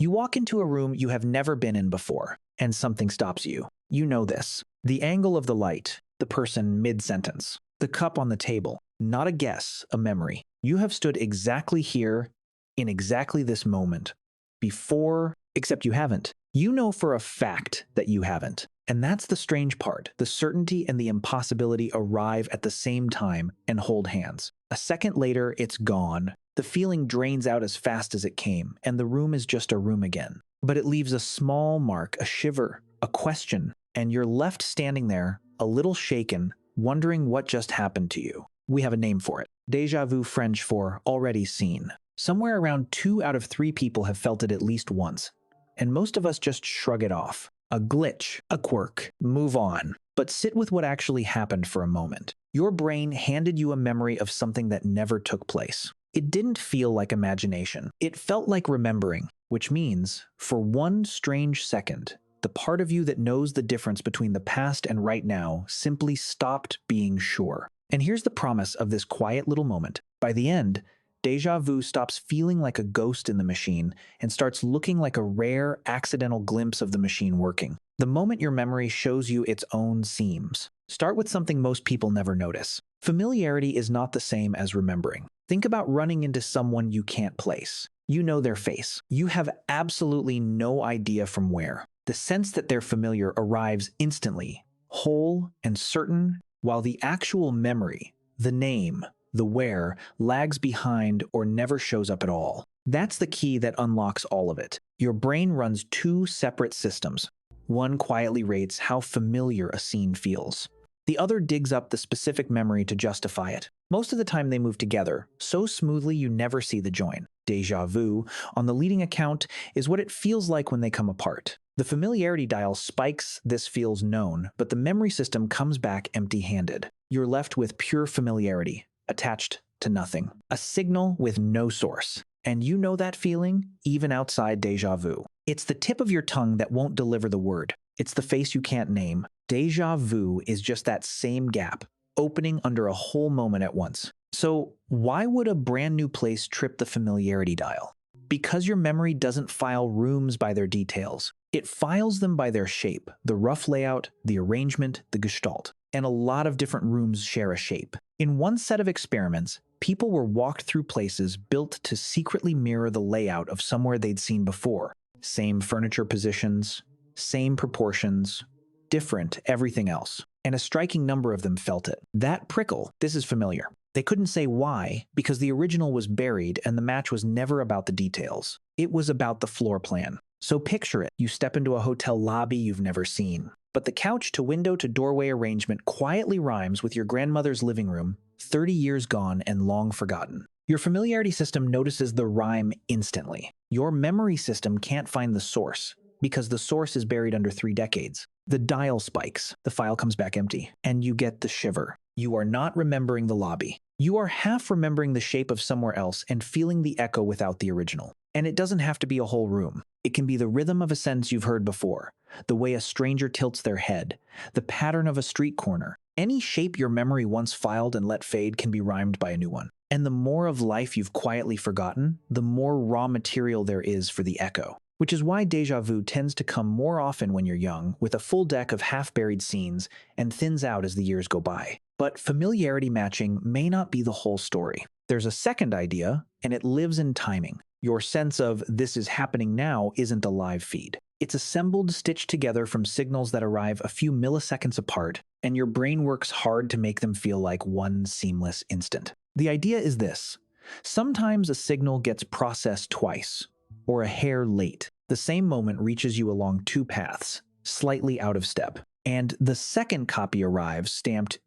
You walk into a room you have never been in before, and something stops you. You know this. The angle of the light, the person mid-sentence, the cup on the table. Not a guess, a memory. You have stood exactly here, in exactly this moment, before, except you haven't. You know for a fact that you haven't. And that's the strange part. The certainty and the impossibility arrive at the same time and hold hands. A second later, it's gone. The feeling drains out as fast as it came, and the room is just a room again. But it leaves a small mark, a shiver, a question, and you're left standing there, a little shaken, wondering what just happened to you. We have a name for it. Déjà vu, French for already seen. Somewhere around 2 out of 3 people have felt it at least once, and most of us just shrug it off. A glitch, a quirk, move on. But sit with what actually happened for a moment. Your brain handed you a memory of something that never took place. It didn't feel like imagination. It felt like remembering, which means, for one strange second, the part of you that knows the difference between the past and right now simply stopped being sure. And here's the promise of this quiet little moment. By the end, déjà vu stops feeling like a ghost in the machine and starts looking like a rare, accidental glimpse of the machine working. The moment your memory shows you its own seams. Start with something most people never notice. Familiarity is not the same as remembering. Think about running into someone you can't place. You know their face. You have absolutely no idea from where. The sense that they're familiar arrives instantly, whole and certain, while the actual memory, the name, the where, lags behind or never shows up at all. That's the key that unlocks all of it. Your brain runs 2 separate systems. One quietly rates how familiar a scene feels. The other digs up the specific memory to justify it. Most of the time they move together, so smoothly you never see the join. Déjà vu, on the leading account, is what it feels like when they come apart. The familiarity dial spikes this feels known, but the memory system comes back empty-handed. You're left with pure familiarity, attached to nothing. A signal with no source. And you know that feeling, even outside déjà vu. It's the tip of your tongue that won't deliver the word. It's the face you can't name. Déjà vu is just that same gap, opening under a whole moment at once. So why would a brand new place trip the familiarity dial? Because your memory doesn't file rooms by their details. It files them by their shape, the rough layout, the arrangement, the gestalt. And a lot of different rooms share a shape. In one set of experiments, people were walked through places built to secretly mirror the layout of somewhere they'd seen before. Same furniture positions, same proportions, different everything else. And a striking number of them felt it. That prickle, this is familiar. They couldn't say why, because the original was buried and the match was never about the details. It was about the floor plan. So picture it. You step into a hotel lobby you've never seen. But the couch to window to doorway arrangement quietly rhymes with your grandmother's living room, 30 years gone and long forgotten. Your familiarity system notices the rhyme instantly. Your memory system can't find the source, because the source is buried under 3 decades. The dial spikes, the file comes back empty, and you get the shiver. You are not remembering the lobby. You are half remembering the shape of somewhere else and feeling the echo without the original. And it doesn't have to be a whole room. It can be the rhythm of a sentence you've heard before, the way a stranger tilts their head, the pattern of a street corner. Any shape your memory once filed and let fade can be rhymed by a new one. And the more of life you've quietly forgotten, the more raw material there is for the echo. Which is why déjà vu tends to come more often when you're young, with a full deck of half-buried scenes, and thins out as the years go by. But familiarity matching may not be the whole story. There's a second idea, and it lives in timing. Your sense of this is happening now isn't a live feed. It's assembled, stitched together from signals that arrive a few milliseconds apart, and your brain works hard to make them feel like one seamless instant. The idea is this. Sometimes a signal gets processed twice, or a hair late. The same moment reaches you along 2 paths, slightly out of step. And the second copy arrives stamped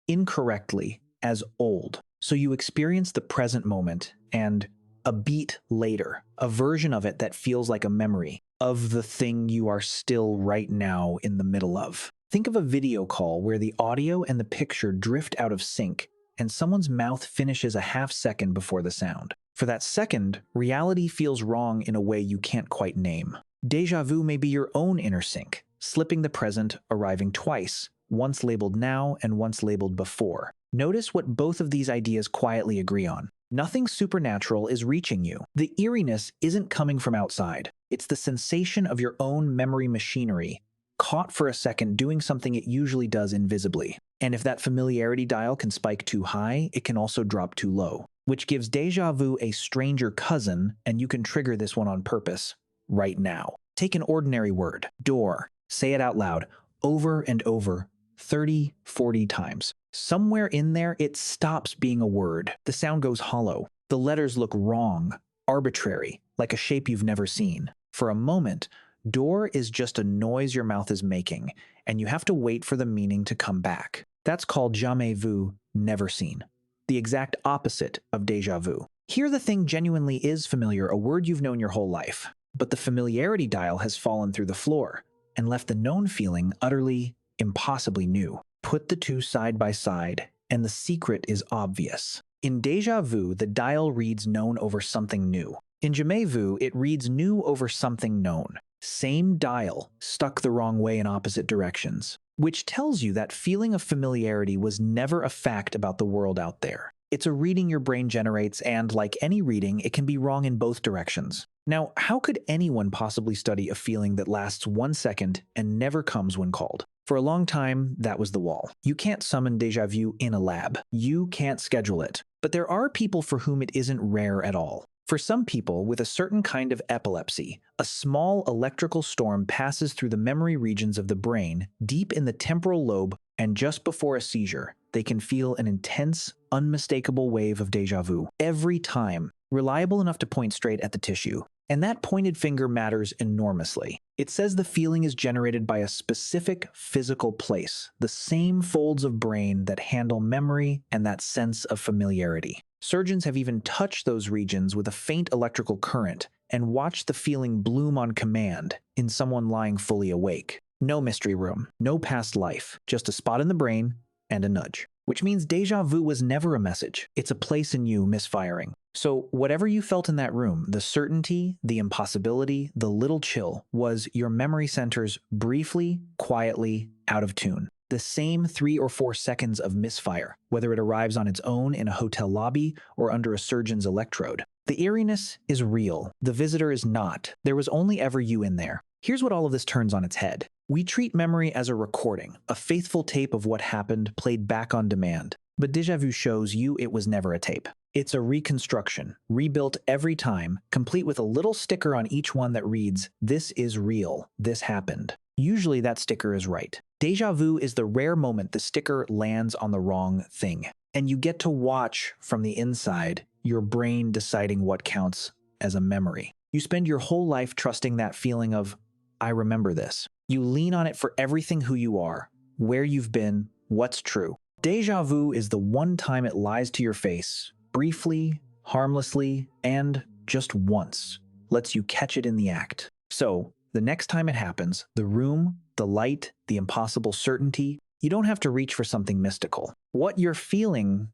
incorrectly as old. So you experience the present moment and a beat later, a version of it that feels like a memory of the thing you are still right now in the middle of. Think of a video call where the audio and the picture drift out of sync and someone's mouth finishes a half second before the sound. For that second, reality feels wrong in a way you can't quite name. Déjà vu may be your own inner sync, slipping the present, arriving twice, once labeled now and once labeled before. Notice what both of these ideas quietly agree on. Nothing supernatural is reaching you. The eeriness isn't coming from outside. It's the sensation of your own memory machinery, caught for a second doing something it usually does invisibly. And if that familiarity dial can spike too high, it can also drop too low, which gives déjà vu a stranger cousin, and you can trigger this one on purpose right now. Take an ordinary word, door. Say it out loud, over and over, 30, 40 times. Somewhere in there, it stops being a word. The sound goes hollow. The letters look wrong, arbitrary, like a shape you've never seen. For a moment, door is just a noise your mouth is making, and you have to wait for the meaning to come back. That's called jamais vu, never seen. The exact opposite of déjà vu. Here the thing genuinely is familiar, a word you've known your whole life, but the familiarity dial has fallen through the floor and left the known feeling utterly, impossibly new. Put the two side by side, and the secret is obvious. In déjà vu, the dial reads known over something new. In jamais vu, it reads new over something known. Same dial, stuck the wrong way in opposite directions, which tells you that feeling of familiarity was never a fact about the world out there. It's a reading your brain generates, and like any reading, it can be wrong in both directions. Now, how could anyone possibly study a feeling that lasts 1 second and never comes when called? For a long time, that was the wall. You can't summon déjà vu in a lab. You can't schedule it. But there are people for whom it isn't rare at all. For some people with a certain kind of epilepsy, a small electrical storm passes through the memory regions of the brain, deep in the temporal lobe, and just before a seizure, they can feel an intense, unmistakable wave of déjà vu. Every time, reliable enough to point straight at the tissue. And that pointed finger matters enormously. It says the feeling is generated by a specific physical place, the same folds of brain that handle memory and that sense of familiarity. Surgeons have even touched those regions with a faint electrical current and watched the feeling bloom on command in someone lying fully awake. No mystery room, no past life, just a spot in the brain and a nudge. Which means déjà vu was never a message. It's a place in you misfiring. So whatever you felt in that room, the certainty, the impossibility, the little chill, was your memory centers briefly, quietly, out of tune. The same 3 or 4 seconds of misfire, whether it arrives on its own in a hotel lobby or under a surgeon's electrode. The eeriness is real. The visitor is not. There was only ever you in there. Here's what all of this turns on its head. We treat memory as a recording, a faithful tape of what happened played back on demand. But déjà vu shows you it was never a tape. It's a reconstruction, rebuilt every time, complete with a little sticker on each one that reads, "This is real, this happened." Usually that sticker is right. Déjà vu is the rare moment the sticker lands on the wrong thing. And you get to watch from the inside, your brain deciding what counts as a memory. You spend your whole life trusting that feeling of, I remember this. You lean on it for everything who you are, where you've been, what's true. Déjà vu is the one time it lies to your face, briefly, harmlessly, and just once, lets you catch it in the act. So, the next time it happens, the room, the light, the impossible certainty, you don't have to reach for something mystical. What you're feeling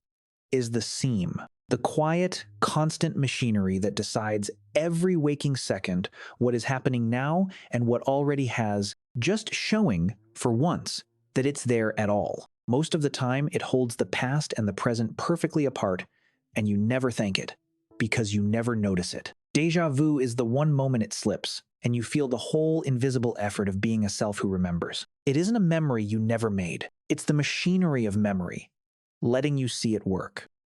is the seam, the quiet, constant machinery that decides every waking second what is happening now and what already has, just showing, for once, that it's there at all. Most of the time, it holds the past and the present perfectly apart, and you never thank it, because you never notice it. Déjà vu is the one moment it slips, and you feel the whole invisible effort of being a self who remembers. It isn't a memory you never made. It's the machinery of memory, letting you see it work.